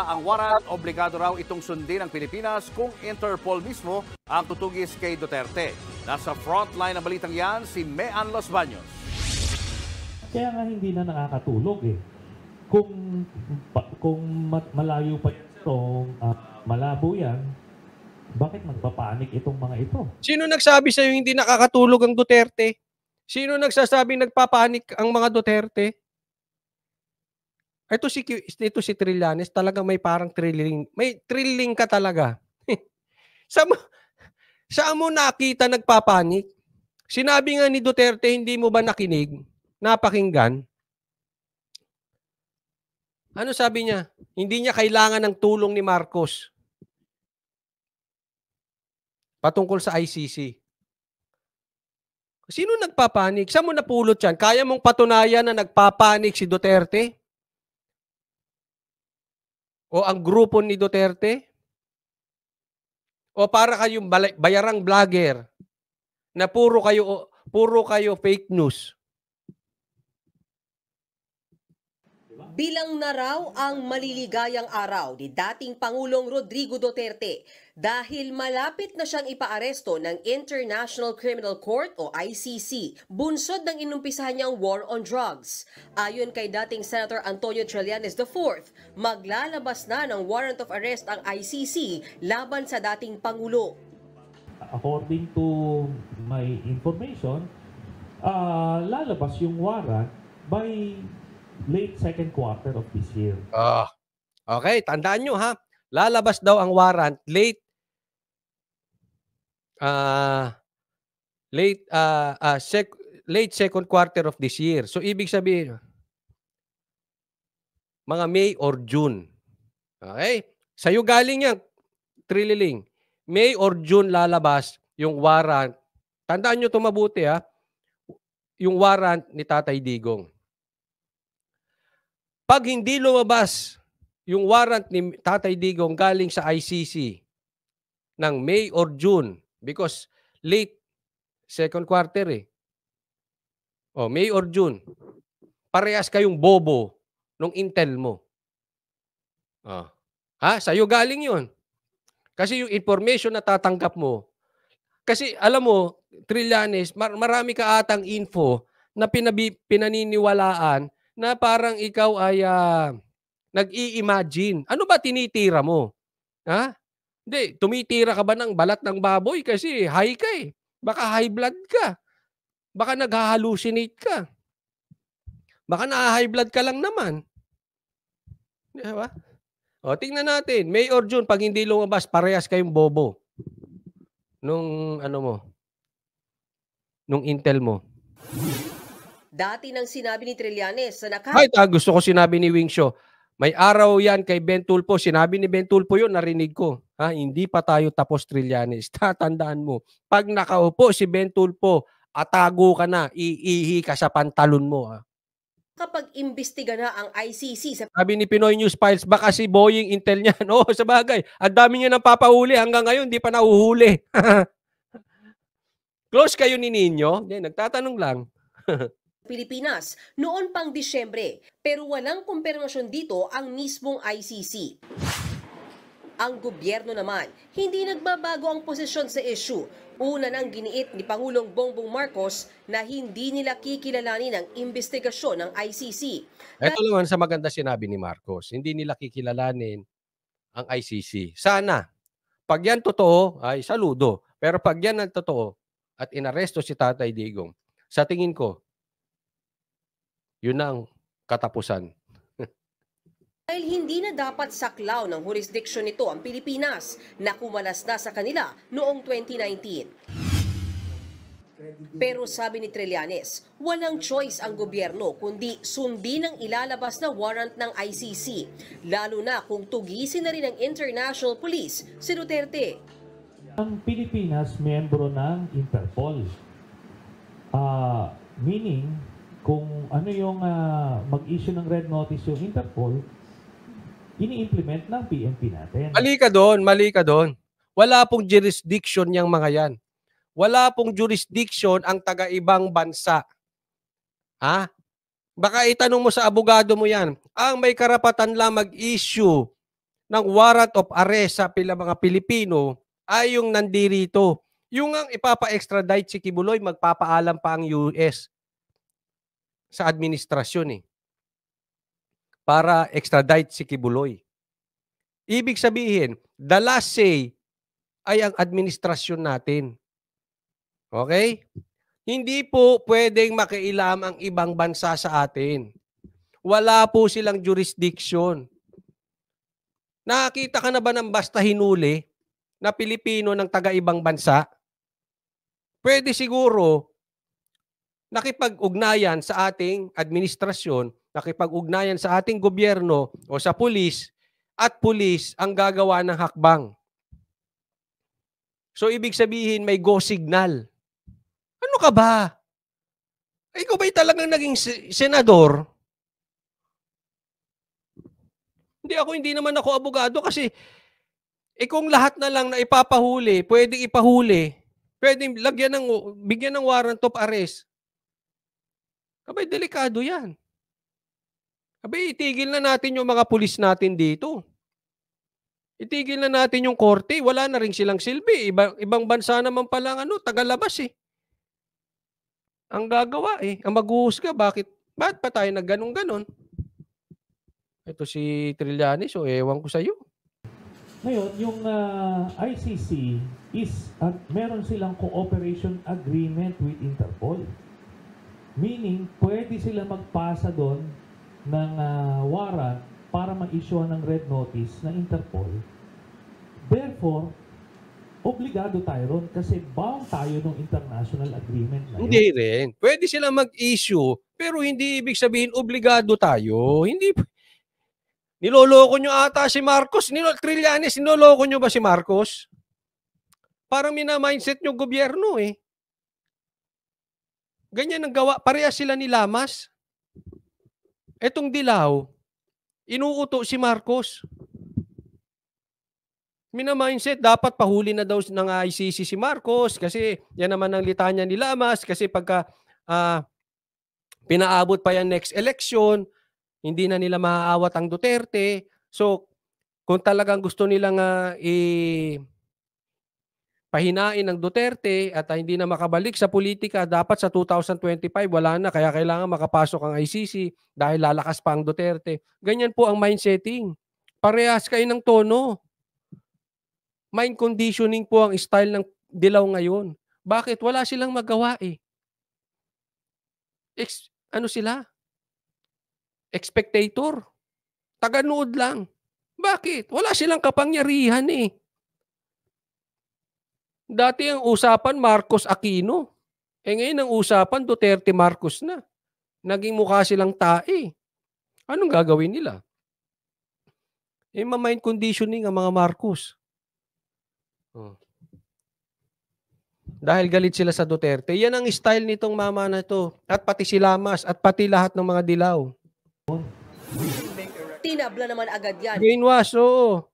Ang warrant, obligado raw itong sundin ng Pilipinas kung Interpol mismo ang tutugis kay Duterte. Nasa frontline ng balitang yan, si Mean Los Baños. Kaya nga hindi na nakakatulog eh. Kung malayo pa itong malabo yan, bakit magpapanik itong mga ito? Sino nagsabi sa'yo hindi nakakatulog ang Duterte? Sino nagsasabing nagpapanik ang mga Duterte? Ito si Trillanes, talagang may parang thrilling. May thrilling ka talaga. Saan mo nakita nagpapanik? Sinabi nga ni Duterte, hindi mo ba nakinig? Napakinggan? Ano sabi niya? Hindi niya kailangan ng tulong ni Marcos patungkol sa ICC. Sino nagpapanik? Saan mo napulot yan? Kaya mong patunayan na nagpapanik si Duterte? O ang grupo ni Duterte? O para kayong bayarang vlogger na puro kayo fake news? Bilang na raw ang maliligayang araw ni dating Pangulong Rodrigo Duterte dahil malapit na siyang ipaaresto ng International Criminal Court o ICC, bunsod ng inumpisahan niyang war on drugs. Ayon kay dating Senator Antonio Trillanes IV, maglalabas na ng warrant of arrest ang ICC laban sa dating Pangulo. According to my information, lalabas yung warrant by late second quarter of this year. Okay, tandaan nyo ha. Lalabas daw ang warrant late second quarter of this year. So ibig sabihin mga May or June. Okay? Sa'yo galing yan, Trililing. May or June lalabas yung warrant. Tandaan nyo ito mabuti ha. Yung warrant ni Tatay Digong. Pag hindi lumabas yung warrant ni Tatay Digong galing sa ICC ng May or June, because late second quarter eh. O, May or June. Parehas kayong bobo nung intel mo. Sa'yo galing yun. Kasi yung information na tatanggap mo, kasi alam mo, Trillanes, marami ka atang info na pinaniniwalaan na parang ikaw ay nag-i-imagine. Ano ba tinitira mo? Hindi, tumitira ka ba ng balat ng baboy kasi high ka eh. Baka high blood ka. Baka nag-hallucinate ka. Baka na-high blood ka lang naman. Di ba? O, tingnan natin. May or June, pag hindi lumabas, parehas kayong bobo. Nung nung intel mo. Dati nang sinabi ni Trillanes na gusto ko sinabi ni Wing Show. May araw yan kay Ben Tulfo. Sinabi ni Ben Tulfo yun, narinig ko. Hindi pa tayo tapos, Trillanes. Tatandaan mo. Pag nakaupo si Ben Tulfo, atago ka na, iihi ka sa pantalon mo. kapag imbestiga na ang ICC sa Sabi ni Pinoy News Files, baka si Boying Intel niyan. Oo, sa bagay. Ang dami niya nang papahuli. Hanggang ngayon, di pa nahuhuli. Close kayo ni Nino? Hindi, nagtatanong lang. Pilipinas noon pang Disyembre, pero walang kumpirmasyon dito ang mismong ICC. Ang gobyerno naman, hindi nagbabago ang posisyon sa issue. Una nang giniit ni Pangulong Bongbong Marcos na hindi nila kikilalanin ang investigasyon ng ICC. Ito naman sa maganda sinabi ni Marcos, hindi nila kikilalanin ang ICC. Sana, pag yan totoo, ay saludo. Pero pag yan ang totoo at inaresto si Tatay Digong, sa tingin ko, yun ang katapusan. Dahil hindi na dapat saklaw ng jurisdiction nito ang Pilipinas na kumalas na sa kanila noong 2019. Pero sabi ni Trillanes, walang choice ang gobyerno kundi sundin ang ilalabas na warrant ng ICC, lalo na kung tugisin na rin ng International Police si Duterte. Ang Pilipinas, miyembro ng Interpol. Meaning, kung ano yung mag-issue ng red notice yung Interpol, ini-implement ng PNP natin. Mali ka doon. Wala pong jurisdiction yung mga yan. Wala pong jurisdiction ang taga-ibang bansa. Baka itanong mo sa abogado mo yan, ang may karapatan lang mag-issue ng warrant of arrest sa mga Pilipino ay yung nandirito. Yung ang ipapa-extradite si Kibuloy, magpapaalam pa ang US sa administrasyon para extradite si Kibuloy. Ibig sabihin, the last say ay ang administrasyon natin. Okay? Hindi po pwedeng makialam ang ibang bansa sa atin. Wala po silang jurisdiction. Nakakita ka na ba ng basta hinuli na Pilipino ng taga-ibang bansa? Pwede siguro nakipag-ugnayan sa ating administrasyon, nakipag-ugnayan sa ating gobyerno o sa pulis, at pulis ang gagawa ng hakbang. So, ibig sabihin may go signal. Ano ka ba? Ikaw ba'y talagang naging senador? Hindi naman ako abogado kasi kung lahat na lang na ipapahuli, pwedeng ipahuli, pwedeng bigyan ng warrant of arrest. Abay, delikado yan. Abay, itigil na natin yung mga pulis natin dito. Itigil na natin yung korte. Wala na rin silang silbi. Ibang bansa naman pala tagalabas ang gagawa ang maghuhusga. Bakit pa tayo nagganon-ganon? Ito si Trillanes, ewan ko sa'yo. Ngayon, yung ICC meron silang cooperation agreement with Interpol. Meaning, pwede sila magpasa doon ng warrant para ma-issue ng red notice ng Interpol. Therefore, obligado tayo ron kasi bound tayo ng international agreement na yun. Hindi rin. Pwede sila mag-issue, pero hindi ibig sabihin obligado tayo. Hindi. Niloloko nyo ata si Marcos. Trillanes, niloloko nyo ba si Marcos? Parang mina-mindset nyo gobyerno Ganyan ang gawa. Parehas sila ni Lamas. Etong Dilaw, inuuto si Marcos. Mina-mindset, dapat pahuli na daw ng ICC si Marcos kasi yan naman ang litanya ni Lamas kasi pagka pinaabot pa yan next election, hindi na nila maaawat ang Duterte. So, kung talagang gusto nilang pahinain ng Duterte at hindi na makabalik sa politika, dapat sa 2025 wala na. Kaya kailangan makapasok ang ICC dahil lalakas pa ang Duterte. Ganyan po ang mindsetting. Parehas kayo ng tono. Mind conditioning po ang style ng Dilaw ngayon. Bakit? Wala silang magawa ano sila? Spectator. Taga-nood lang. Bakit? Wala silang kapangyarihan Dati ang usapan Marcos Aquino. Ngayon ang usapan Duterte Marcos na. Naging mukha silang tae. Anong gagawin nila? Ma-mind conditioning ang mga Marcos. Dahil galit sila sa Duterte. Yan ang style nitong mama na to. At pati si Lamas at pati lahat ng mga Dilaw. Tinabla naman agad yan. Brainwash, oo.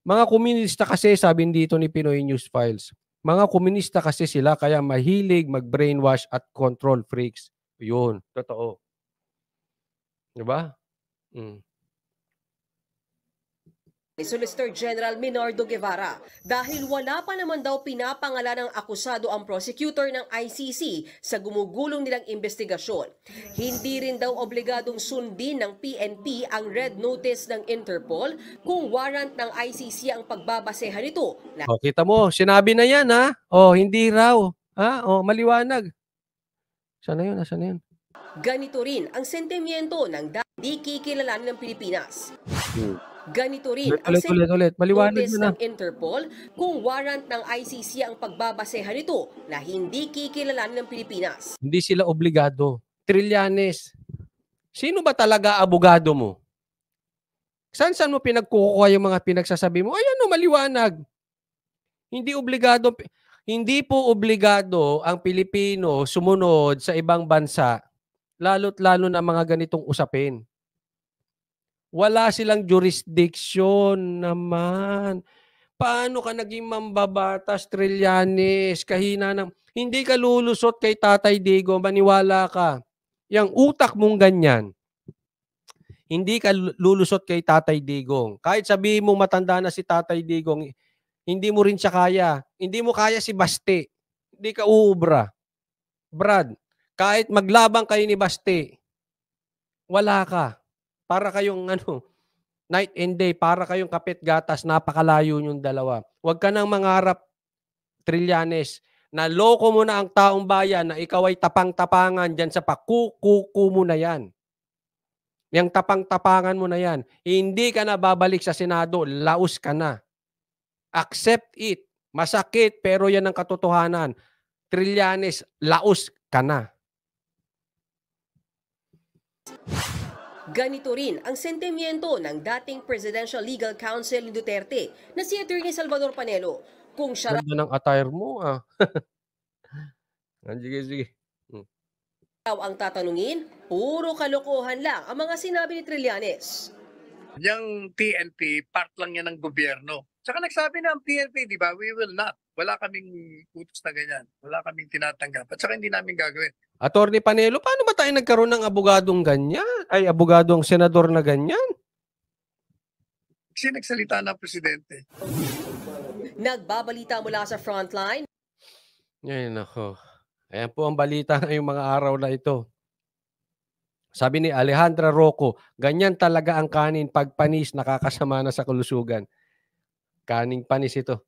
Mga komunista kasi, sabi dito ni Pinoy News Files, mga komunista kasi sila kaya mahilig mag-brainwash at control freaks. Yun, totoo. Diba? Ni Solicitor General Minardo Guevara dahil wala pa naman daw pinapangalan ng akusado ang prosecutor ng ICC sa gumugulong nilang investigasyon. Hindi rin daw obligadong sundin ng PNP ang red notice ng Interpol kung warrant ng ICC ang pagbabasehan nito. Kita mo, sinabi na yan hindi raw. Maliwanag. Sana yun, asan na yun? Ganito rin ang sentimiento ng di kikilalanin ng Pilipinas. Ganito rin ang maliwanag notice na ng Interpol kung warrant ng ICC ang pagbabasehan nito na hindi kikilalanin ng Pilipinas. Hindi sila obligado. Trillanes, sino ba talaga abogado mo? Saan mo pinagkukuha yung mga pinagsasabi mo? Ayan maliwanag. Hindi po obligado ang Pilipino sumunod sa ibang bansa, lalo't lalo na mga ganitong usapin. Wala silang jurisdiction naman. Paano ka naging mambabatas, Trillanes? Kahina ng... Hindi ka lulusot kay Tatay Digo, maniwala ka. Yang utak mong ganyan, Hindi ka lulusot kay Tatay Digong. Kahit sabihin mo matanda na si Tatay Digong, hindi mo rin siya kaya. Hindi mo kaya si Baste. Hindi ka uubra. Brad, kahit maglabang kayo ni Baste, wala ka. Para kayong night and day, para kayong kapit gatas, napakalayo yung dalawa. Huwag ka nang mangarap, Trillanes, na loko mo na ang taong bayan na ikaw ay tapang-tapangan dyan sa pakukuku mo na yan. Yang tapang-tapangan mo na yan. Hindi ka na babalik sa Senado, laos ka na. Accept it. Masakit, pero yan ang katotohanan. Trillanes, laos ka na. Ganito rin ang sentimiento ng dating Presidential Legal Counsel ni Duterte na si Atty. Salvador Panelo. Kung siya Ganda ng attire mo, ah. Sige. raw ang tatanungin, puro kalokohan lang ang mga sinabi ni Trillanes. Yung PNP, part lang yan ng gobyerno. Tsaka nagsabi na ang PNP, di ba, we will not. Wala kaming utos na ganyan. Wala kaming tinatanggap. At saka hindi namin gagawin. Attorney Panelo, paano ba tayo nagkaroon ng abogadong ganyan? Ay, abogadong senador na ganyan? Kasi nagsalita na ang presidente. Nagbabalita mula sa frontline, Ay, nako. Ayan po ang balita ngayong mga araw na ito. Sabi ni Alejandra Rocco, ganyan talaga ang kanin pag panis nakakasama na sa kalusugan. Kaning panis ito.